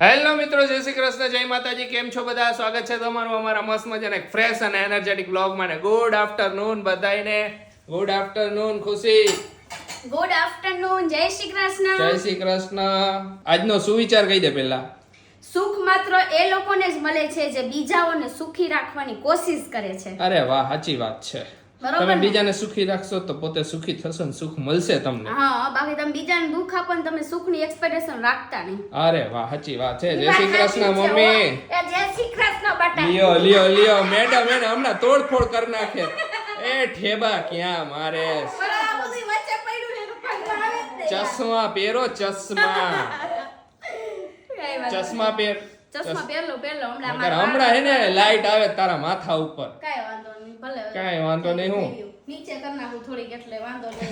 Hello મિત્રો, જય શ્રી કૃષ્ણ, જય માતાજી. કેમ છો બધા? સ્વાગત છે તમારું અમારા મસ્ત મજાના એક ફ્રેશ અને એનર્જેટિક બ્લોગમાં. ને ગુડ આફ્ટરનૂન બધાયને. ગુડ આફ્ટરનૂન ખુશી. Good afternoon. જય શ્રી કૃષ્ણ. જય શ્રી કૃષ્ણ. આજનો સુવિચાર કહી દે પહેલા. સુખ માત્ર એ લોકોને જ મળે છે જે બીજાઓને સુખી રાખવાની કોશિશ કરે છે. અરે વાહ, સાચી વાત છે. તમે બીજાને સુખી રાખશો તો પોતે સુખી થશો ને સુખ મળશે તમને. હા, બાકી તમે બીજાને દુઃખ આપો ને તમે સુખની એક્સપેક્ટેશન રાખતા નહીં. અરે વાહ, સાચી વાત છે. જય શ્રી કૃષ્ણ મમ્મી. જય શ્રી કૃષ્ણ બટા. લ્યો મેડમ એને હમણાં તોડફોડ કરી નાખે. એ ઠેબા ક્યાં મારે. ચશ્મા પહેરો, ચશ્મા પહેર. ચશ્મા પહેરલો હમણાં હે ને લાઈટ આવે તારા માથા ઉપર. કાઈ વાંધો નહીં, ભલે કાઈ વાંધો નહીં. હું નીચે કરી નાખું થોડીક એટલે વાંધો નહીં.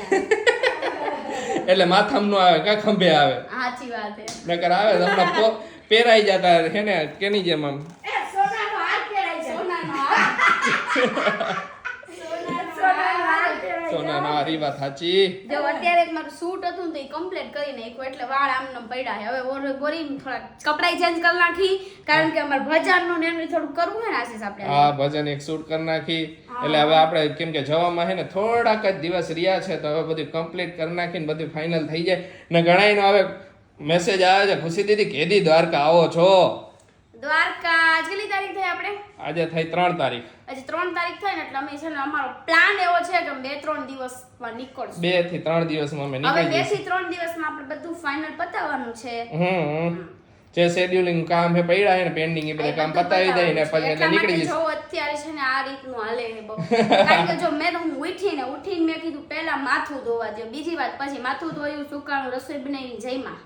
એટલે માથામાં નો આવે કા ખંભે આવે. સાચી વાત છે. નકર આવે તો હમણાં પહેરાઈ જતા હે ને કેની જેમ આમ. સોનાનો હાર પહેરાય છે. સોનાનો હાર. ઈ વાત સાચી. જો અત્યારે એક મારું સૂટ હતું ને તો કમ્પ્લીટ કરી નાખ્યું એટલે વાળ આમ પડ્યા છે. હવે બોરીને થોડા કપડાઈ ચેન્જ કરી નાખી કારણ કે અમાર ભજનનું ને એનું થોડું કરવું છે ને આશીષ આપણે. હા, ભજન એક શૂટ કરી નાખી એટલે હવે આપણે કેમ કે જવામાં હે ને થોડાક જ દિવસ રહ્યા છે તો હવે બધું કમ્પ્લીટ કરી નાખીને બધું ફાઇનલ થઈ જાય. ને ઘણાયનો હવે મેસેજ આવે છે, ખુશી દીદી કેદી દ્વારકા આવો છો? દ્વારકા આજ કેટલી તારીખ થઈ આપણે? આજે થઈ 3 તારીખ. આજે 3 તારીખ થઈ ને એટલે અમે છે ને અમારો પ્લાન એવો છે કે 2-3 દિવસમાં નીકળશું. 2 થી 3 દિવસમાં અમે નીકળી હવે 2 થી 3 દિવસમાં આપણે બધું ફાઇનલ પતાવવાનું છે. જે શેડ્યુલિંગ કામ હે પડ્યા હે ને પેન્ડિંગ એ બધા કામ પતાવી દઈ ને પછી એટલે નીકળી જઈશ. જો અત્યારે છે ને આ રીતનું હાલે છે બહુ. કારણ કે જો મેં હું ઉઠીને મેં કીધું પહેલા માથું ધોવા દો. બીજી વાત પછી માથું ધોયું, સુકાણું, રસોઈ બનાવીને જઈમાં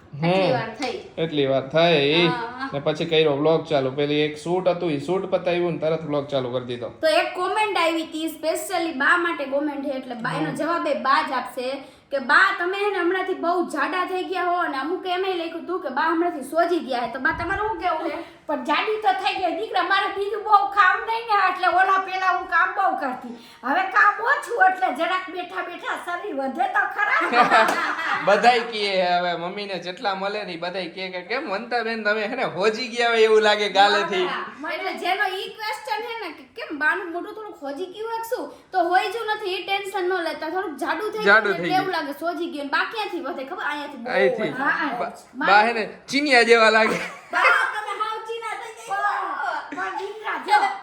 એટલી વાર થઈ ને પછી કર્યો વ્લોગ ચાલુ. પેલી એક શૂટ હતું એ શૂટ પતાવ્યું ને તરત વ્લોગ ચાલુ કરી દીધો. તો એક કોમેન્ટ આવી હતી સ્પેશિયલી બા માટે કોમેન્ટ છે એટલે બા એનો જવાબ એ બા જ આપશે કે બા તમે એને હમણાંથી બહુ જાડા થઈ ગયા હો અને અમુક એમે લખ્યું હતું કે બા હમણાંથી સોજી ગયા હે. તો બા તમારું શું કેવું છે? પણ જાડી તો થઈ ગઈ દીકરા, મારે બીજું બહુ કામ નહીં ને એટલે ઓલા પેલા હું કામ બહુ કરતી, હવે કામ ઓછું એટલે જરાક બેઠા શરીર વધે તો ખરા. બધાય કહે હવે મમ્મીને જેટલા મળે ને બધાય કહે કે કેમ વંતા બેન તમે હે ને હોજી ગયા હોય એવું લાગે ગાલેથી. એટલે જેનો ઈ ક્વેશ્ચન છે ને કે કેમ બાનું મોઢું થોડું ખોજી ગયું એકશું તો હોય જ નથી. ઈ ટેન્શન ન લેતા, થોડું જાડું થઈ ગયું એટલે એવું લાગે સોજી ગયું. બાકીયાથી વધે ખબર અહીંયાથી બા હે ને ચીનિયા જેવા લાગે.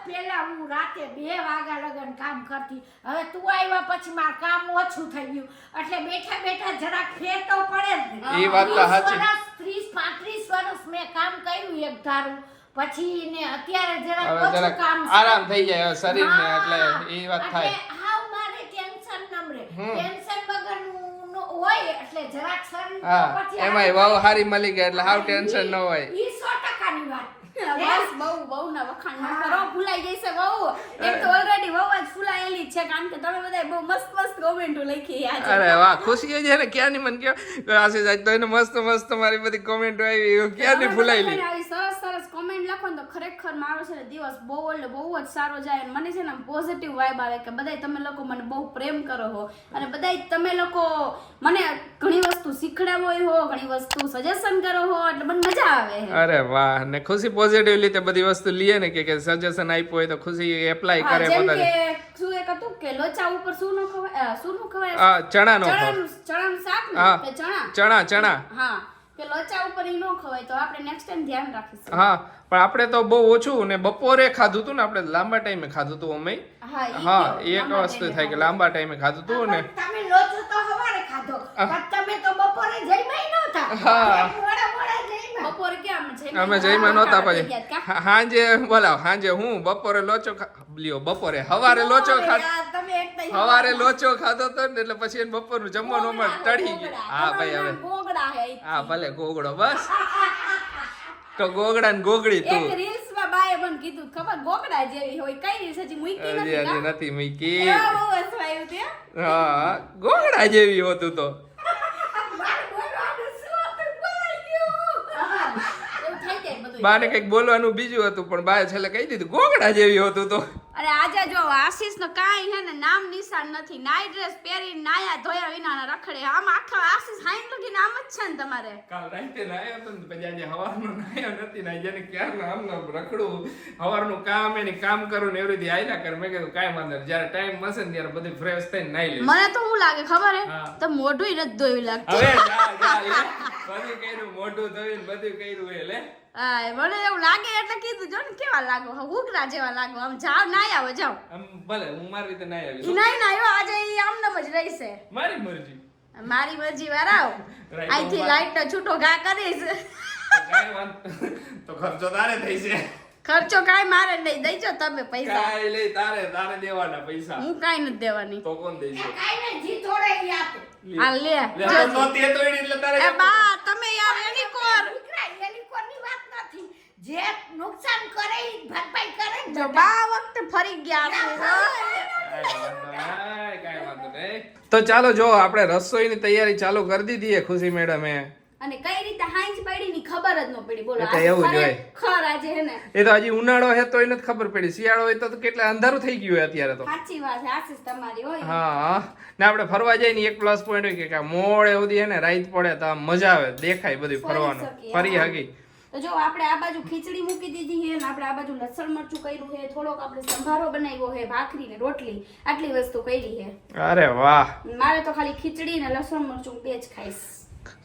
પેલા હું રાતે 2 વાગ્યા લગન કામ કરતી, હવે તું આવ્યા પછી મારું કામ ઓછું થઈ ગયું એટલે બેઠા જરાક ફેર તો પડે જ. એ વાત તો સાચી. 30-35 વર્ષ મેં કામ કર્યું એક ધારું, પછી ને અત્યારે જરાક ઓછું કામ આરામ થઈ જાય શરીરને એટલે એ વાત થાય. હાવ મારે ટેન્શન નમરે, ટેન્શન વગરનું હોય એટલે જરાક શરીર પછી એમાંય વાવ હારી મળી ગયા એટલે હાવ ટેન્શન ન હોય. ઈ 100%ની વાત. બસ બહુ ના વખાણ ન કરો, ભૂલાઈ જશે બહુ. એક તો ઓલરેડી બહુ જ ફૂલાયેલી છે કારણ કે તમે બધા બહુ મસ્ત કોમેન્ટો લખી આજે. અરે વાહ, ખુશી છે ને ક્યાંની મને કયો આશીષ આજ તો એને મસ્ત મારી બધી કોમેન્ટો આવી ક્યાંની ફૂલાયેલી. આવી સરસ કોમેન્ટ લખો ને તો ખરેખર મારો છે ને દિવસ બહુ જ સારો જાય અને મને છે ને પોઝિટિવ વાઇબ આવે કે બધાય તમે લોકો મને બહુ પ્રેમ કરો હો અને બધાય તમે લોકો મને ઘણી વસ્તુ શીખડાવો હો, ઘણી વસ્તુ સજેશન કરો હો એટલે મને મજા આવે. અરે વાહ, ને ખુશી પોઝિટિવ રીતે બધી વસ્તુ લીએ ને કે સજેશન આપ્યું હોય તો ખુશી એપ્લાય કરે પોતાની. શું એક હતું કે લોચા ઉપર શું નો ખવાય? ચણાનું શાક ને ચણા. હા, કે લોચા ઉપર ઈ નો ખવાય તો આપણે નેક્સ્ટ ટાઈમ ધ્યાન રાખીશું. હા, પણ આપણે તો બહુ ઓછું ને બપોરે ખાધું હતું ને, આપણે લાંબા ટાઈમે ખાધું હતું અમે. હા, એક વસ્તુ થાય કે લાંબા ટાઈમે ખાધું હતું ને. તમે લોચો તો સવારે ખાધો પણ તમે તો બપોરે જઈમાં નહોતા. હા, બપોરે ક્યાં અમે જઈમાં નહોતા. પછી સાંજે હું બપોરે લોચો બપોરે સવારે લોચો ખાધો તો ને એટલે પછી એને બપોરનું જમવાનું અમારે ટળી ગયું. હા ભાઈ, હવે હા ભલે ગોગડો બસ તો ગોગડા ને ગોગડી તું. રીલ્સ માં બાએ મને કીધું ખબર ગોગડા જેવી હોય કઈ રીલ્સ હજી મૂકી નથી મૂકી. બહુ હસવાયું તે. હા, ગોગડા જેવી હોતું તો. બાને કઈક બોલવાનું બીજું હતું પણ બાએ છેલ્લે કહી દીધું ગોગડા જેવી હોતું તો. અરે આજે જો આશીષ નો કાંઈ હે ને નામ નિશાન નથી. નાઈટ ડ્રેસ પહેરી નાયા ધોયા વિના રખડે. આમ આખા આશીષ હાઈન લગી નામ જ છે ને તમારે. કાલ રાતે નાયો તો ને પછી આજે હવારનો નાયો નથી ને જેને ક્યારનો આમ રખડું હવારનું કામ એને કામ કરું ને એવી રીતે આયલા કર. મેં કીધું કાંઈ વાંધો નહીં, જ્યારે ટાઈમ મળશે ને ત્યારે બધું ફ્રેશ થઈને નાઈ લઈશ. મને તો શું લાગે ખબર હે હા. તો મોઢું નથી ધોયું લાગતું. હવે જા બધું કર્યું, મોઢું ધોઈને બધું કર્યું એ લે. હા મને એવું લાગે એટલે કીધું જો ને કેવા લાગો હુકરા જેવા લાગો. આમ જાવ નાઈ આવો જાવ. આમ ભલે હું મારી રીતે નાઈ આવી. ઈ નાઈ નાયો આજે ઈ આમનામ જ રહેશે. મારી મરજી. મારી મરજી વાળાઓ અહીંથી લાઈટ નો છૂટો ઘા કરીશ. કાંઈ વાંધો તો ખર્ચો તારે થઈ છે. ખર્ચો કાંઈ મારે નહીં, દઈજો તમે પૈસા. કાંઈ લઈ તારે દેવાના પૈસા. હું કાંઈ નથી દેવાની. તો કોણ દેશે? કાઈ ને જી થોડે ઈ આપે. આ લે લે તો તે તો એટલે તારે એ બા તમે યાર એની કોર દીકરા એની કોની વાત નથી. જે નુકસાન કરે ઈ ભરપાઈ કરે ને જો બા વખતે ફરી ગયા છે. કાંઈ વાંધો નહીં. તો ચાલો જો આપણે રસોઈની તૈયારી ચાલુ કરી દીધી ખુશી મેડમે. અને કઈ રીતે હાંજ પડી ની ખબર જ ન પડી. બોલો એ તો એવું જ હોય. ખર આજે હે ને એ તો હજી ઉનાળો હે તો એને જ ખબર પડી. શિયાળો હોય તો કેટલા અંધારું થઈ ગયું હોય અત્યારે તો. સાચી વાત છે આશીષ તમારી હોય. હા ને આપણે ફરવા જઈએ ને એક પ્લસ પોઈન્ટ હોય કે મોડે સુધી હે ને રાત પડે તો આમ મજા આવે, દેખાય બધું ફરવાનું, ફરી હગી. તો જો આપણે આ બાજુ ખીચડી મૂકી દીધી છે ને આપણે આ બાજુ લસણ મરચું કર્યું છે, થોડોક આપણે સંભારો બનાવ્યો છે, ભાખરી ને રોટલી, આટલી વસ્તુ કરી છે. અરે વાહ. મારે તો ખાલી ખીચડી ને લસણ મરચું બે જ ખાઈશ.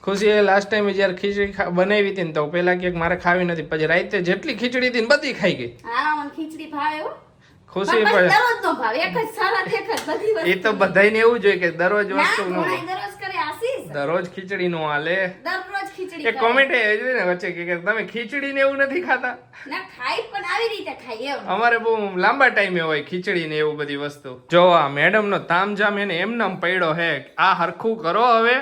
ખુશી લાસ્ટ ટાઈમ જયારે ખીચડી બનાવી હતી ને તો પેલા કે મારે ખાવી નથી, પછી રાતે જેટલી ખીચડી હતી ને બધી ખાઈ ગઈ. હા મને ખીચડી ભાવે હો. ખુશી પણ પણ દરરોજ નો ભાવે, એક જ સારા એક જ બધી વસ્તુ. એ તો બધાયને એવું જોઈએ કે દરરોજ વસ્તુ ના, ન ઘણાય દરરોજ કરે આશીષ. દરરોજ ખીચડી નો હાલે. દરરોજ ખીચડી એક કરે. કોમેન્ટ એ જોઈ ને વચ્ચે કે તમે ખીચડી ને એવું નથી ખાતા. ના ખાઈ પણ આવી રીતે ખાઈ એમ. અમારે બહુ લાંબા ટાઈમે હોય ખીચડી ને એવું બધી વસ્તુ. જો આ મેડમ નો તામઝામ એને એમનામ પડ્યો હે. આ હરખું કરો હવે.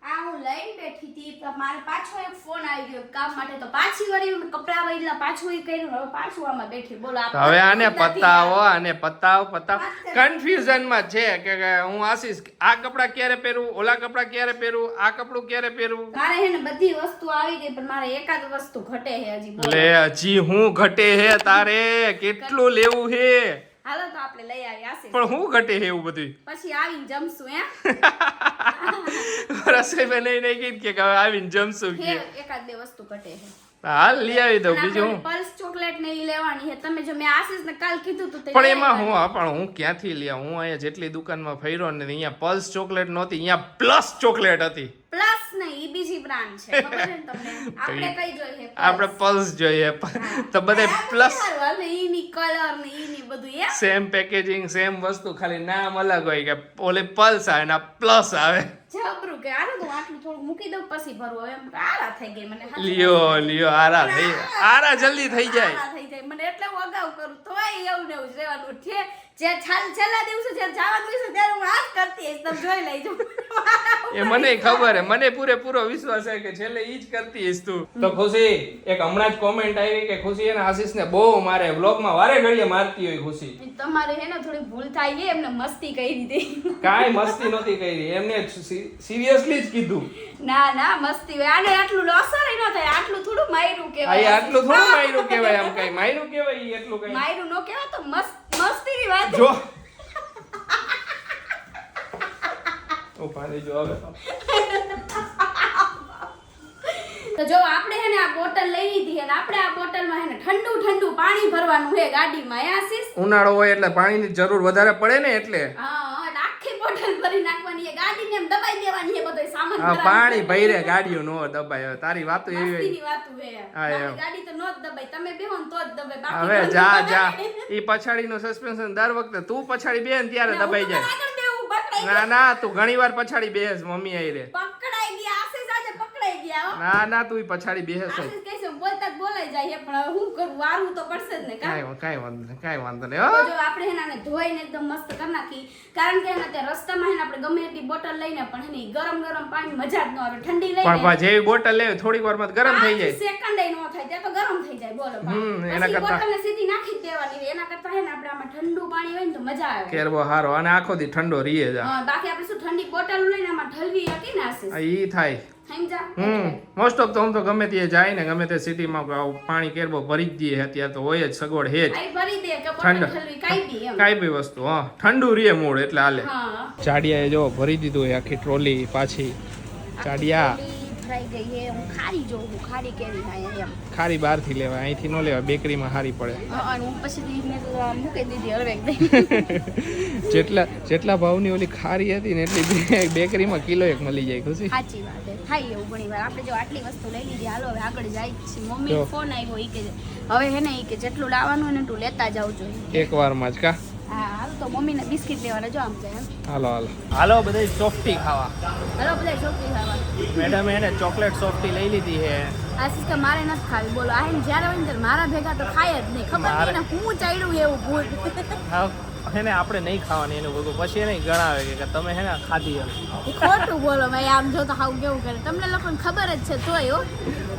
આ હું લઈને બેઠી હતી તો મારે પાછો એક ફોન આવી ગયો કામ માટે, તો પાછી વળી કપડા વળીલા પાછું ઈ કર્યું, હવે પાછું આમાં બેઠી. બોલો આ હવે આને નથી પતાવો, આ. આને પતાવ. કન્ફ્યુઝન માં છે કે હું આશીષ આ કપડા ક્યારે પહેરું, ઓલા કપડા ક્યારે પહેરું, આ કપડું ક્યારે પહેરું. મારે હે ને બધી વસ્તુ આવી ગઈ પણ મારે એકાદ વસ્તુ ઘટે છે હજી. બોલો. લે હજી હું ઘટે હે તારે? કેટલું લેવું હે? હાલો તો આપણે લઈ આવી આશીષ. પણ હું ઘટે હે એવું બધું? પછી આવીને જમશું હે. રસોઈ બનાવી નહીં ગઈ કે હવે આવીને જમશું કે એકાદ બે વસ્તુ ઘટે છે. હાલ લઈ આવી દઉં. અને બીજું આપણે હું પલ્સ ચોકલેટ ને ઈ લેવાની છે. તમે જો મેં આશીષને કાલ કીધું તું તે પણ લઈ એમાં આવ્યા. હું પણ હું ક્યાંથી લ્યા? હું અહીંયા જેટલી દુકાનમાં ફર્યો ને અહીંયા પલ્સ ચોકલેટ નહોતી, અહીંયા પ્લસ ચોકલેટ હતી. પ્લસ નહીં ઈ બીજી બ્રાન્ડ છે, ખબર છે ને તમને? આપણે કઈ જોઈએ? આપણે પલ્સ જોઈએ તો બધે પ્લસ ઈની કલર ને ઈની બધું એમ. સેમ પેકેજિંગ, સેમ વસ્તુ, ખાલી નામ અલગ હોય કે ઓલે પલ્સ આવે ને પ્લસ આવે. જબરું કે આને તો આટલું થોડું મૂકી દઉં પછી ભરવું એમ. આરા થઈ ગઈ મને હાચી લ્યો આરા થઈ, આરા જલ્દી થઈ જાય. આરા થઈ જાય મને એટલે હું અગાઉ કરું તોય એવું ને એવું જ રહેવાનું છે. જે છેલ્લા દિવસે જ્યારે જવાનું હશે ત્યારે હું આ જ કરતી હઈશ, તમે જોઈ લેજો. એ મને ખબર હે, મને પૂરેપૂરો વિશ્વાસ છે કે છેલ્લે ઈ જ કરતી હઈશ તું. તો ખુશી એક હમણાં જ કોમેન્ટ આવી કે ખુશી અને આશીષને બહુ મારે બ્લોગમાં વારે ઘડીએ મારતી હોય ખુશી. તમારે હે ને થોડી ભૂલ થાય છે, એમને મસ્તી કરી દીધી. કાંઈ મસ્તી નહોતી કરી, એમને સિરિયસલી જ કીધું. ના ના મસ્તી હોય. આને આટલું અસર ન થાય, આટલું થોડું માયરું આ કહેવાય. આટલું થોડું માયરું કહેવાય, આમ કઈ માયરું કહેવાય ઈ એટલું કઈ. માયરું નો કહેવાય તો મસ્તીની વાત. જો ઓ પાણી જો હવે તો જો આપણે હે ને આ બોટલ લઈ લીધી અને આપણે આ બોટલમાં હે ને ઠંડુ ઠંડુ પાણી ભરવાનું છે ગાડીમાં. હે આશીષ? ઉનાળો હોય એટલે પાણીની જરૂર વધારે પડે ને એટલે હા એટલે આખી બોટલ ભરી નાખવાની છે, ગાડીને એમ દબાઈ દેવાની છે બધો સામાન. હા, ભરાવી પાણી દેવાનું. ભરે ગાડીઓ નો દબાય. તારી વાતો એવી હોય. મસ્તીની વાતું છે. હા, એમ. બાકી ગાડી તો નો જ દબાય, તમે બેહો ને તો જ દબાય. બાકી હવે બંધ જા દબાય. જા ઈ પછાડીનું સસ્પેન્શન દર વખતે તું પછાડી બે ને ત્યારે ના, હું દબાઈ તો જાય. આગળ બેહું, પકડાઈ ના ના તું ઘણીવાર પછાડી બેસ મમ્મી આઈ રે. પકડાઈ ગયા. આશીષ આજે પકડાઈ ગયા હો. ના ના તું પછાડી બેસ. આશીષ કહે છે બોલતા જ બોલાઈ જાય પણ હવે શું કરું, વારવું તો પડશે જ ને કાં? કાંઈ વાંધો નહીં, કાંઈ વાંધો તો નહીં. જો આપણે એનાને ધોઈને એકદમ મસ્ત કરી નાખી, કારણ કે એના તે રસ્તામાં એને આપણે ગમે એટલી બોટલ લઈને પણ એની ગરમ ગરમ પાણી મજા જ ન આવે. ઠંડી લઈને પણ જેવી બોટલ લેવી થોડીક વારમાં તો ગરમ થઈ જાય. સેકન્ડ ન થાય ત્યાં તો ગરમ થઈ જાય. બોલો એના પછી કરતાં- બોટલને સીધી નાખી જ દેવાની. એના કરતા હે ને આપણે આમાં ઠંડુ પાણી હોય ને તો મજા આવે. કેરવો હારો અને આખો દી ઠંડો રીએ જા. બાકી આપણે શું ઠંડી બોટલ લઈને આમાં ઠલવી હતી ને આશીષ? ઈ થાય. સમજા મોસ્ટ ઓફ તો આમ તો ગમે તે જાય ને ગમે તે સિટીમાં પાણી કેરબો ભરી જ દઈએ અત્યારે તો હોય જ સગવડ હે જ આઈ ભરી દે કે ઠંડ. બોટલ ઠલવી કાઈ બી એમ કાંઈ બી વસ્તુ હા ઠંડુ રે મૂળ એટલે હાલે હા ચાડિયાએ જો ભરી દીધું હોય આખી ટ્રોલી પાછી ચાડિયા ફ્રાઈ ગઈ હે હું ખારી જોઉં છું ખારી કેવી થાય એમ ખારી બહારથી લેવાય અહીંથી ન લેવાય બેકરીમાં સારી પડે અને હું પછી મેં તો આ મૂકી દીધી હળવેક જેટલા ભાવની ઓલી ખારી હતી ને એટલી બેકરીમાં કિલો એક મળી જાય ખુશી સાચી વાત છે થાય એવું ઘણી વાર આપણે જો આટલી વસ્તુ લઈ લીધી હાલો હવે આગળ જાય જ છીએ મમ્મી ફોન આવ્યો ઈ કે હવે હે ને ઈ કે જેટલું લાવવાનું હોય ને એટલું લેતા જાવ જોઈએ એક વારમાં જ કા હા હાલ તો મમ્મીને બિસ્કિટ લેવાના જો આમ જાય હાલો હાલો હાલો બધા સોફ્ટી ખાવા હાલો બધા છોકરી ખાવા મેડમ એને ચોકલેટ સોફ્ટી લઈ લીધી છે આશીષ કે મારે નથી ખાવી બોલો આ ને જ્યારે હોય ને ત્યારે મારા ભેગા તો ખાય જ નહીં ખબર નહીં ને હું ચાલ્યું એવું ભૂલ હા એને આપણે નહીં ખાવાની એનું બધું પછી એને ગણાવે કે તમે હે ને ખાધી એમ ખોટું બોલો ભાઈ આમ જો તો હાવ કેવું કરે તમને લોકોને ખબર જ છે તોય હો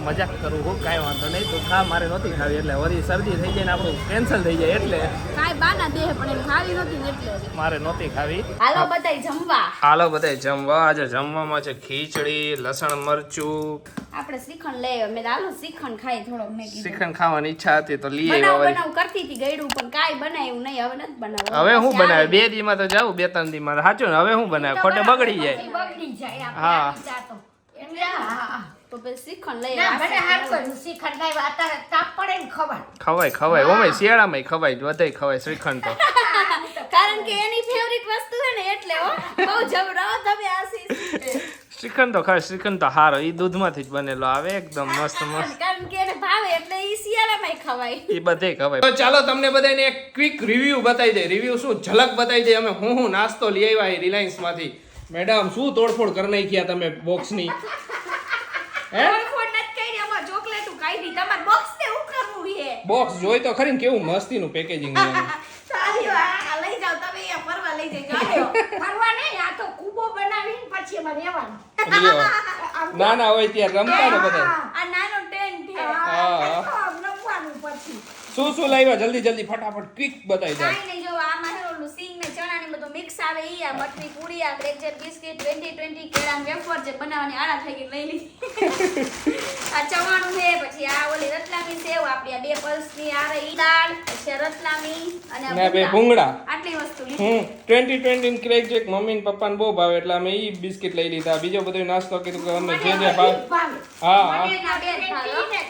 મજાક કરું હું કાંઈ વાંધો નહીં તું ખા મારે નહોતી ખાવી એટલે વળી શરદી થઈ જાય ને આપણું કેન્સલ થઈ જાય એટલે કાંઈ બાના દે પણ એમ ખાવી નહોતી ને એટલે મારે નહોતી ખાવી હાલો બધાય જમવા હાલો બધા જમવા આજે જમવામાં છે ખીચડી લસણ મરચું આપણે શ્રીખંડ લઈ આવ્યા. મેં કીધું હાલો શ્રીખંડ ખાઈ થોડોક મેં કીધું શ્રીખંડ ખાવાની ઈચ્છા હતી તો લઈ બનાવ આવ્યા બનાવ કરતી હતી ગયડું પણ કાંઈ બનાવ્યું નહીં હવે નથી બનાવવું હવે હું બનાવે 2 દીમાં તો જાઉં 2-3 દીમાં સાચું ને હવે હું બનાવે ખોટે બગડી જાય બગડી જાય હા. આપણે ચા તો એટલે હા તો પછી શ્રીખંડ લઈ ના મને હાર આવ્યા. કોઈ શ્રીખંડ લાવ્યા અત્યારે તાપ પડે ને ખવાય ખવાય ઓમે શિયાળામાં ખવાય વધારે ખવાય શ્રીખંડ તો કારણ કે એની ફેવરિટ વસ્તુ છે ને એટલે હો બહુ જબરો તમે આશીષ શ્રીખંડ તો ખાસ શ્રીખંડ તો હારો ઈ દૂધમાંથી જ બનેલો આવે એકદમ મસ્ત મસ્ત કારણ કે એને ભાવે એટલે ઈ શિયાળામાં ખવાય એ બધે ખવાય તો ચાલો તમને બધાને એક ક્વિક રિવ્યુ બતાવી દે રિવ્યુ શું ઝલક બતાવી દે અમે હું નાસ્તો લઈ આવ્યા રિલાયન્સ માંથી મેડમ શું તોડફોડ કરી નાખ્યા તમે બોક્સ ની હે ફોન નથી કરી આમાં ચોકલેટું કાઢી તમાર બોક્સ ને ઉકરવું છે બોક્સ જોઈ તો ખરી ને કેવું મસ્તીનું પેકેજિંગ છે સારી વાત લઈ જાવ તમે અહીંયા ફરવા લઈ જજો ફરવા નહીં આ તો કૂબો બનાવીને પછી એમાં રહેવાનું ના ના હોય ત્યાં રમતા ને બધા આ નાનો ટેન્ટ છે હા. રમવાનું પછી શું લાવ્યા જલ્દી ફટાફટ ક્વિક બતાવી દે કાઈ નહીં જો આમાં હે ઓલું સિંગ ને ચણા ને બધું મિક્સ આવે ઈ આ મઠરી પૂરી આ ક્રેકજેટ બિસ્કિટ 2020 કેળા વેફર જે બનાવવાની આડા થઈ ગઈ લઈ લીધી આ ચવાણું છે પછી આ ઓલી રતલામી સેવ આપણી આ બે પલ્સ ની આ રહી દાળ પછી આ રતલામી અને આ ને બે ભૂંગળા આટલી વસ્તુ લીધી 2020 ક્રેક જેક મમ્મી ને પપ્પાને બહુ ભાવે એટલે અમે ઈ બિસ્કિટ લઈ લીધા બીજો બધો નાસ્તો કીધું કે અમે જે ભાવે હા મને ના બે ભાવે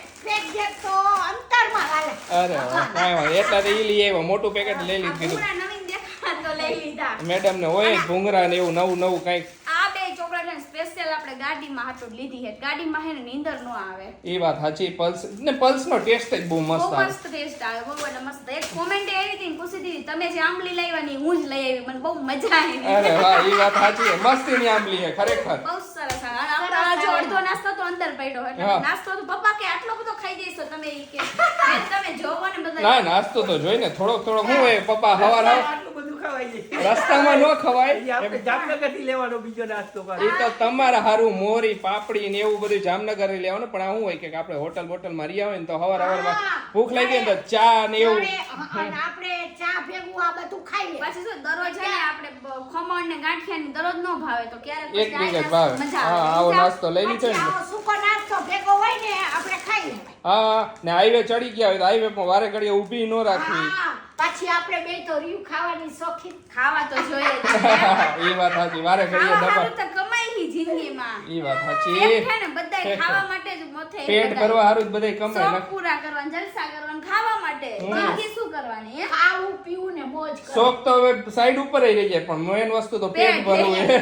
તો અંતરમાં હાલે અરે વાહ કાંઈ વાંધો એટલા તો ઈ લઈ આવ્યા મોટું પેકેટ લઈ લીધું ભૂંગળા નવીન દેખાડ તો લઈ લીધા મેડમ ને હોય જ ભૂંગરા ને એવું નવું કંઈક આ બે ચોકલેટ સ્પેશિયલ આપણે ગાડીમાં હાટો લીધી છે ગાડીમાં હે ને નીંદર નો આવે એ વાત સાચી પલ્સ નો ટેસ્ટ જ બહુ મસ્ત બહુ આવે મસ્ત ટેસ્ટ આવે બહુ એટલે મસ્ત એક કોમેન્ટ આવી હતી ને પૂછી હતી તમે જે આંબલી લાવ્યા ની હું જ લઈ આવી મને બહુ મજા આવી અરે વાહ એ વાત સાચી છે મસ્તી ની આંબલી છે ખરેખર બહુ સરસ અને આપણા જો અડધો નાસ્તો તો અંદર પડ્યો એટલે હા. નાસ્તો તો પપ્પા કે આટલો બધો ખાઈ જઈશો તમે ઈ કે બેન, તમે જોવો ને બધા ના નાસ્તો તો જોઈ ને થોડોક શું હોય પપ્પા હવાર આટલું બધું ખવાય છે રસ્તામાં ન ખવાય એ આપણે જામનગરથી લેવાનો બીજો નાસ્તો પાછો. એ તો તમારા હારું મોરી પાપડી ને એવું બધું જામનગર લેવાનું પણ આ શું હોય કે આપણે હોટલ બોટલમાં રહ્યા હોય ને તો હવારમાં ભૂખ લાગી જાય ને તો ચા ને એવું અને આપણે ચા ભેગું આ બધું ખાઈ લે પછી શું દરરોજ હે ને આપણે ખમણ ને ગાંઠિયા ની દરરોજ નો ભાવે તો ક્યારેક એક પછી વિકેટ આ ભાવે મજા હા આવે આવો નાસ્તો લઈ લીધો પછી ને આવો સૂકો નાસ્તો ભેગો હોય ને આપણે ખાઈ લેવાય હા ને હાઈવે ચડી ગયા હોય તો હાઈવે પર વારે ઘડીએ ઊભી ન રાખવી હા, પછી આપણે બે તો રીયું ખાવાની શોખીન ખાવા તો જોઈએ જ. એ વાત સાચી વારે ઘડીએ ખાવા ડબ્બા હારું તો કમાઈ ની જિંદગીમાં એ વાત પેટ સાચી છે ને બધાય ખાવા માટે જ મોથે પેટ ભરવા હારું જ બધાય કમાય શોખ પૂરા કરવાના જલસા કરવાના ખાવા માટે જિંદગી શું કરવાની હે ખાવું પીવું ને મોજ કરવી. શોખ તો હવે સાઈડ ઉપર રહી જાય પણ મેન વસ્તુ તો પેટ ભરવું છે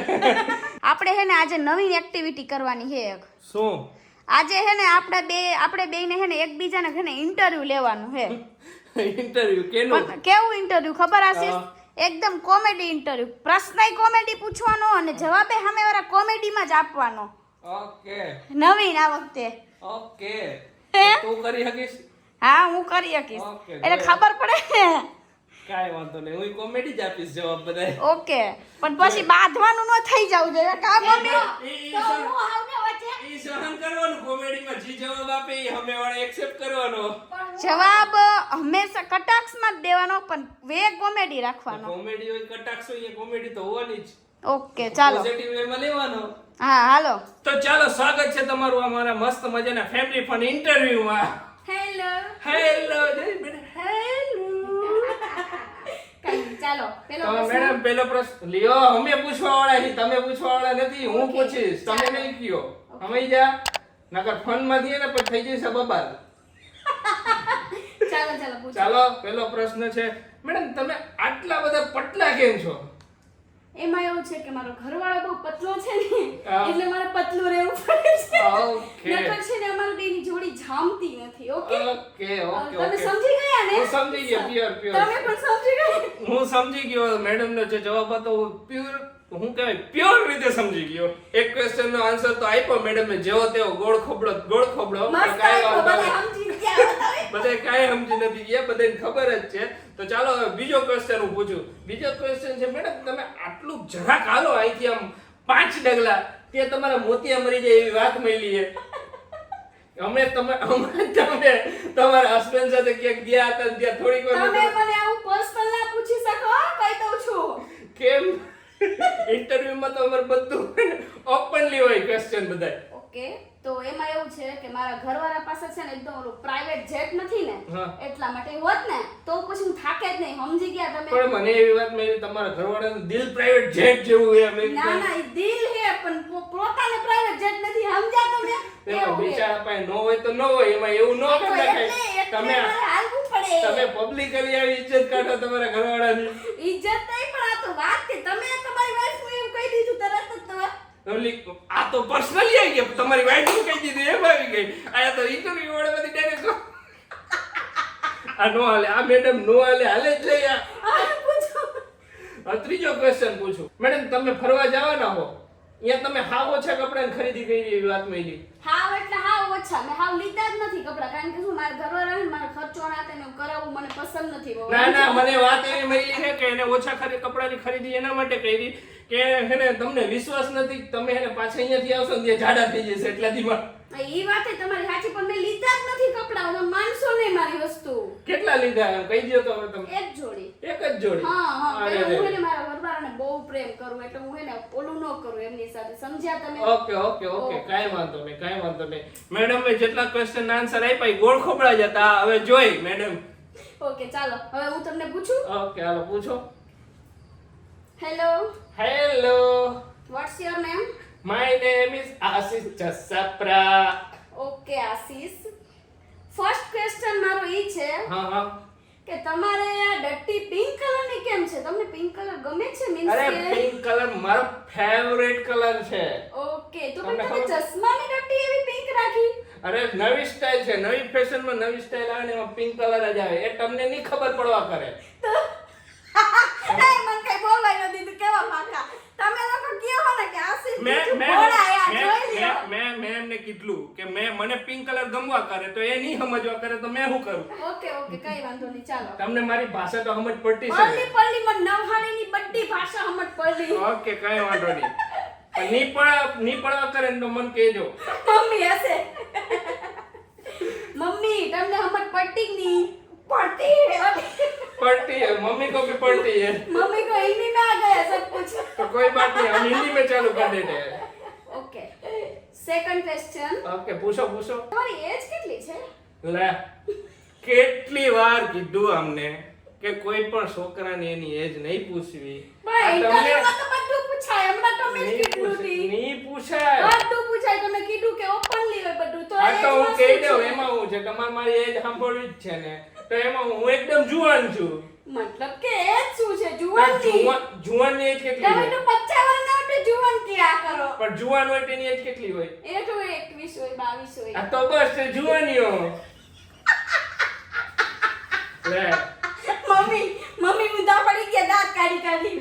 આપણે હે ને આજે નવીન એક્ટિવિટી કરવાની છે એક શું આજે હે ને આપણે બેયને હે ને એકબીજાને હે ને ઇન્ટરવ્યુ લેવાનું છે ઇન્ટરવ્યુ કેનું પણ કેવું ઇન્ટરવ્યુ ખબર આશીષ એકદમ કોમેડી ઇન્ટરવ્યુ પ્રશ્નય કોમેડી પૂછવાનો અને જવાબે સામેવાળા કોમેડીમાં જ આપવાનો ઓકે નવીન આ વખતે ઓકે હે? તું કરી શકીશ હા હું કરી શકીશ ઓકે, એટલે ખબર પડે ને કાઈ વાંધો નહીં હું કોમેડી જ આપીશ જવાબ બધાય ઓકે પણ પછી બાંધવાનું ન થઈ જવું જોઈએ કા મમ્મી તો હું આવને વચ્ચે ઈ સહન કરવાનું કોમેડીમાં જે જવાબ આપે ઈ સામેવાળા એક્સેપ્ટ કરવાનો જવાબ હંમેશા કટાક્ષમાં જ દેવાનો પણ વે કોમેડી રાખવાનો કોમેડી હોય કટાક્ષ હોય એ કોમેડી તો હોવાની જ ઓકે ચાલો પોઝિટિવ વેમાં લેવાનો હા હાલો. તો ચાલો સ્વાગત છે તમારું અમારા મસ્ત મજાના ફેમિલી ફન ઇન્ટરવ્યુમાં. હેલો. Hello hello. ચાલો પેલો તો પ્રશ્ન. મેડમ પેલો પ્રશ્ન લ્યો. અમે પૂછવા વાળા છીએ, તમે પૂછવા વાળા નથી. હું Okay. પૂછીશ, તમે નહીં કયો. સમજી જા. નકર ફન માં થઈએ ને પછી થઈ જશે બબાલ. ચાલો પૂછો. ચાલો પેલો પ્રશ્ન છે મેડમ તમે આટલા બધા પટલા કેમ છો? એમાં એવું છે કે મારો ઘરવાળો બહુ પતલો છે ને હા. એટલે મારે પતલું રહેવું પડે છે. ઓકે નકર છે ને અમારું બેની જોડી જામતી નથી. ઓકે ઓકે ઓકે તમે ઓકે સમજી ગયા ને? હું સમજી ગયો પ્યોર તમે પણ સમજી ગયા? હું સમજી ગયો. મેડમ નો જે જવાબ હતો પ્યોર હું કહેવાય પ્યોર રીતે સમજી ગયો. એક ક્વેશ્ચન નો આન્સર તો આપ્યો મેડમે જેવો તેવો ગોળ ખોબડો મસ્ત કાંઈ આપ્યો, વાંધો બધા નહીં. સમજી ગયા બતાવે. બધાય કાંઈ સમજી નથી ગયા, બધાને ખબર જ છે. તો ચાલો હવે બીજો ક્વેશ્ચન હું પૂછું. બીજો ક્વેશ્ચન છે મેડમ તમે આટલું જરાક હાલો અહીંથી આમ 5 ડગલા ત્યાં તમારા મોતિયા મરી જાય એવી વાત મળી છે. અમે તમે તમારા હસબન્ડ સાથે ક્યાંક ગયા હતા ને ત્યાં થોડીક વાર તમે મને આવું પર્સનલ ના પૂછી શકો, કહી દઉં છું. કેમ ઇન્ટરવ્યુમાં તો અમારે બધું ઓપનલી હોય ક્વેશ્ચન બધાય. ઓકે તો એમાં એવું છે કે મારા ઘરવાળા પાસે છે ને એકદમ ઓલું પ્રાઇવેટ જેટ નથી ને હા. એટલા માટે હોત ને તો પછી હું થાકે જ નહીં. સમજી ગયા તમે? પણ મને એવી વાત મળી તમારા ઘરવાળાનું દિલ પ્રાઇવેટ જેટ જેવું છે. મેં ના ના એ દિલ હે પણ પોતાને પ્રાઇવેટ જેટ નથી. સમજ્યા તમે? એમાં એવું હે. બિચારા પાસે ન હોય તો ન હોય, એમાં એવું ન તો કરી એટલે નાખાય. એટલે મારે હાલવું પડે. તમે પબ્લિકલી આવી ઇજ્જત કાઢો તમારા ઘરવાળાની. ઇજ્જત નહીં પણ આ તો વાત કે તમે તમારી વાઈફ નું એવું કહી દીધું તરત જ તમે. ઓલી આ તો પર્સનલી આવી ગઈ, તમારી વાઈફ નું કહી દીધું એમ આવી ગઈ. આ તો ઇન્ટરવ્યુ વાળા બધી ડાયરેક્ટ આ નો હાલે, આ મેડમ નો હાલે, હાલે જ નહીં આ. હા, પૂછો. હવે ત્રીજો ક્વેશ્ચન પૂછું. મેડમ તમે ફરવા જવાના હો, અહીંયા તમે હાવ ઓછા કપડાની ખરીદી કરી એવી વાત મળી. હાવ એટલે હાવ ઓછા. મેં હાવ લીધા જ નથી કપડાં કારણ કે શું મારા ઘરવાળા ને મારા ખર્ચો ના થાય ને એવું કરાવવું મને પસંદ નથી બહુ. ના ના મને વાત એવી મળી છે કે એને ઓછા કપડાની ખરીદી એના માટે કરી કે હેને તમને વિશ્વાસ નથી કે તમે હેને પાછા અહીંયાથી આવશો ને ત્યાં જાડા થઈ જશે એટલા દીમાં. એ વાત તમારી સાચી પણ મેં લીધા જ નથી કપડાં. તમે માનશો નહીં મારી વસ્તુ. કેટલા લીધા એમ કહી દો તો હવે તમે. એક જોડી. એક જ જોડી. હા હા અરે પેલા હું રે. એને મારા ઘરવાળાને બહુ પ્રેમ કરું એટલે હું એને ઓલું ન કરું એમની સાથે. સમજ્યા તમે? ઓકે ઓકે ઓકે કાંઈ વાંધો નહીં, કાંઈ વાંધો નહીં. મેડમે જેટલા ક્વેશ્ચન આન્સર આપ્યા ઈ ગોળ ખોબળા જ હતા. હવે જોઈ મેડમ. ઓકે ચાલો હવે હું તમને પૂછું. ઓકે હાલો પૂછો. Hello hello, what's your name? My name is Ashish Jasapra. Okay Ashish. First question મારો ઈ છે હા હા. કે તમારે આ ડટ્ટી પિંક કલરની કેમ છે? તમને પિંક કલર ગમે છે? મીન્સ અરે કે પિંક કલર મારો ફેવરેટ કલર છે. ઓકે તો તમને પણ તમે ખબર? ચશ્માની ડટ્ટી એવી પિંક રાખી? અરે નવી સ્ટાઇલ છે, નવી ફેશનમાં નવી સ્ટાઇલ આવે ને એમાં પિંક કલર જ આવે. એ તમને નહીં ખબર પડવા કરે. એ મને કઈ બોલવાય ન દીધું. કેવા પાકા તમે લોકો કહો ને કે આશીષ મેં બીજું મેં બોલાય આ જોઈ મેં- લ્યો. મેં મેં એમને કીધું કે મને પિંક કલર ગમવા કરે તો એ નહીં સમજવા કરે તો મેં શું કરું? ઓકે ઓકે કઈ વાંધો નહીં ચાલો. તમને મારી ભાષા તો સમજ પડતી છે પલ્લી ને? પલ્લી મને નવહાણીની બધી ભાષા સમજ પડી. ઓકે કઈ વાંધો નહીં. પણ નહીં પડવા કરે ને તો મને કહેજો. મમ્મી હશે. મમ્મી તમને સમજ પડતી કે નહીં? પડતી है। पढ़ती है मम्मी को भी पढ़ती है मम्मी को हिंदी में आ गया सब कुछ। तो कोई बात नहीं हम हिंदी में चालू कर देते हैं. ओके सेकंड क्वेश्चन ओके पूछो पूछो. તમારી એજ કેટલી છે? લે કેટલી વાર કીધું અમને કે કોઈ પણ છોકરાની એની એજ નહીં પૂછવી. ભાઈ આ તમને ઇન્ટરવ્યુમાં તો બધું પૂછાય. હમણાં તમે જ નહીં કીધું હતી. નહીં પૂછાય. બધું પૂછાય. તમે કીધું કે ઓપનલી હોય બધું. તો આ તો હું એજમાં કહી શું દઉં છે? એમાં હું છે તમારે મારી એજ સાંભળવી જ છે ને તો એમાં હું એકદમ જુવાન છું. મતલબ કે એજ શું છે? પણ જુવાનની. જુવાનની એજ કેટલી તમે હોય? તો 50 વર્ષના એટલે જુવાન ક્યાં કરો? પણ જુવાન હોય તેની એજ કેટલી હોય? એ તો 21 હોય 22 હોય. આ તો બસ તે જુવાનીઓ. લે મમ્મી મુદ્દા પડી ગયા દાંત કાઢી કાઢી.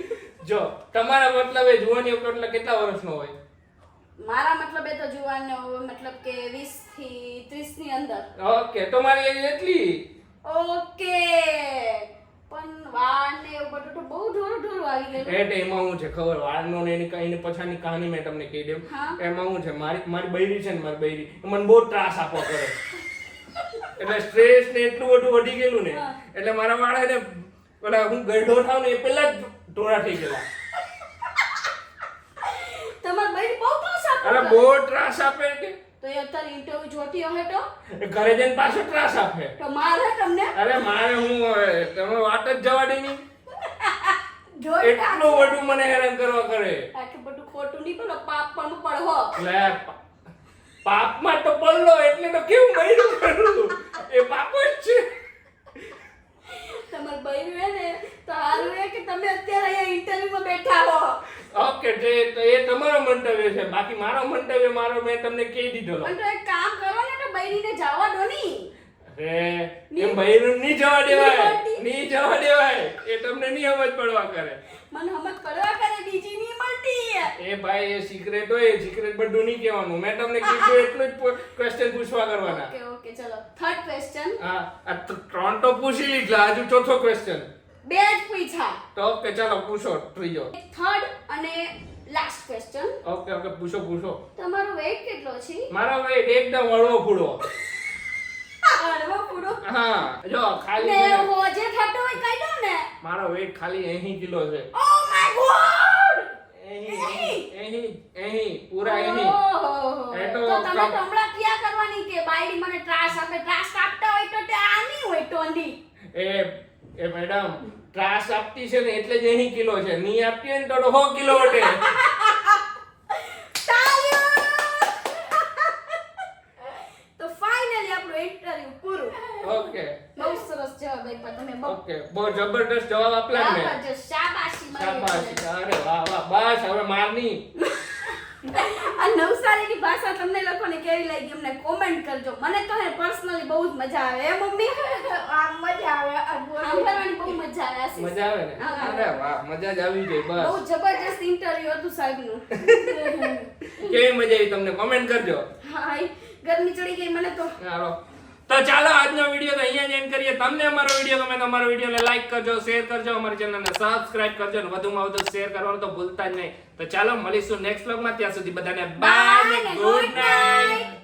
જો તમારા મતલબ એ જુવાનીઓ એટલે કેટલા વર્ષનો હોય? મારા મતલબ એ તો જુવાન મતલબ કે 20 થી 30 ની અંદર. ઓકે તો મારી એજ એટલી. ઓકે પણ વાળ ને એવું બધું તો બહુ ઢોરું આવી ગયેલું. એ એમાં હું છે ખબર વાળનો ને એની કઈ પછાની કહાની મેં તમને કહી દઉં. હા. એમાં હું છે મારી બૈરી છે ને મારી બૈરી મને બહુ ત્રાસ આપો કરે. એટલે સ્ટ્રેસ ને એટલું બધું વધી ગયેલું ને હા. એટલે મારા વાળ એને પેલા હું ગઢો થાવ ને એ પેલા જ ઢોળા થઈ ગયેલા. તમાર બહેન બહુ ત્રાસ અરે બહુ ત્રાસ આપે કે તો એ અત્યારે ઇન્ટરવ્યુ જોતી હશે તો ઘરે જઈને પાછો ત્રાસ આપે. તો મારે તમને અરે મારે હું હવે તમે વાત જ જવા દે નહીં. જોઈ એટલું બધું મને હેરાન કરવા કરે. આટલું બધું ખોટું નહીં બોલો પાપ પણ પડવો એટલે પાપમાં તો પડલો એટલે તો કેવું મર્યું કરું એ પાપ જ છે. તમાર બૈરું હે ને તો હારું હે કે તમે અત્યારે અહીંયા ઇન્ટરવ્યુમાં બેઠા હો. ઓકે તો એ તમારો મંતવ્ય છે, બાકી મારો મંતવ્ય મેં તમને કહી દીધો. પણ તો એક કામ કરો ને તો બૈરીને જવા દો નહીં. અરે એમ બૈરું નહીં જવા દેવાય, મળતી. નહીં જવા દેવાય. એ તમને નહીં સમજ પડવા કરે. મને સમજ પડવા કરે બીજી નહીં મળતી. એ ભાઈ એ સિક્રેટ હોય, એ સિક્રેટ બધું નહીં કહેવાનું. મેં તમને કીધું એટલું જ ક્વેશ્ચન પૂછવા કરવાના. ઓકે ઓકે ચલો થર્ડ ક્વેશ્ચન. હા આ ત્રણ તો પૂછી લીધા, હજુ ચોથો ક્વેશ્ચન. બે જ પૂછા. તો ઓકે ચાલો પૂછો ત્રીજો. થર્ડ અને લાસ્ટ ક્વેશ્ચન. ઓકે ઓકે પૂછો. તમારો વેઇટ કેટલો છે? મારો વેટ એકદમ હળવો ફૂડો. હળવો પૂરો. હા જો ખાલી ને છે ને, હોજે થતો હોય કહી દો ને. મારો વેટ ખાલી 80 કિલો છે. Oh my God. 80 પૂરા 80. ઓહો. એ તો તો તમે તો હમણાં ક્યાં કરવાની કે બાયડી મને ત્રાસ આપે, ત્રાસ આપતા હોય તો તે આની હોય ટોંડી. એ મેડમ ત્રાસ આપતી છે ને એટલે જ 80 કિલો છે. નહીં આપતી હોય ને તો 100 કિલો વટે. તો ફાઇનલી આપણું ઇન્ટરવ્યુ પૂરું. ઓકે બહુ સરસ જવાબ આપ્યા તમે. બહુ ઓકે બહુ જબરદસ્ત જવાબ આપલા ને. બરાબર છે. શાબાશી શાબાશ. મળી. અરે વાહ બસ હવે મારની. આ નવસારીની ભાષા તમને લોકોને કેવી લાગી અમને કોમેન્ટ કરજો. મને તો હે પર્સનલી બહુ જ મજા આવે. હે મમ્મી? આમ મજા આવે સાંભળવાની બહુ મજા આવે. આશીષ. મજા આવે ને? હા. અરે વાહ મજા જ આવી ગઈ બહુ બસ. જબરજસ્ત ઇન્ટરવ્યુ હતું સાહેબનું. કેવી મજા આવી તમને કોમેન્ટ કરજો. હાય ગરમી ચડી ગઈ મને તો. ચાલો તો ચાલો આજનો વિડીયો તો અહીંયા જ એન્ડ કરીએ. તમને અમારો વિડીયો ગમે તો અમારો વિડીયોને લાઈક કરજો, શેર કરજો, અમારી ચેનલને સબસ્ક્રાઇબ કરજો અને વધુમાં વધુ શેર કરવાનું તો ભૂલતા જ નહીં. તો ચાલો મળીશું નેક્સ્ટ વ્લોગમાં. ત્યાં સુધી બધાને બાય અને ગુડ નાઇટ.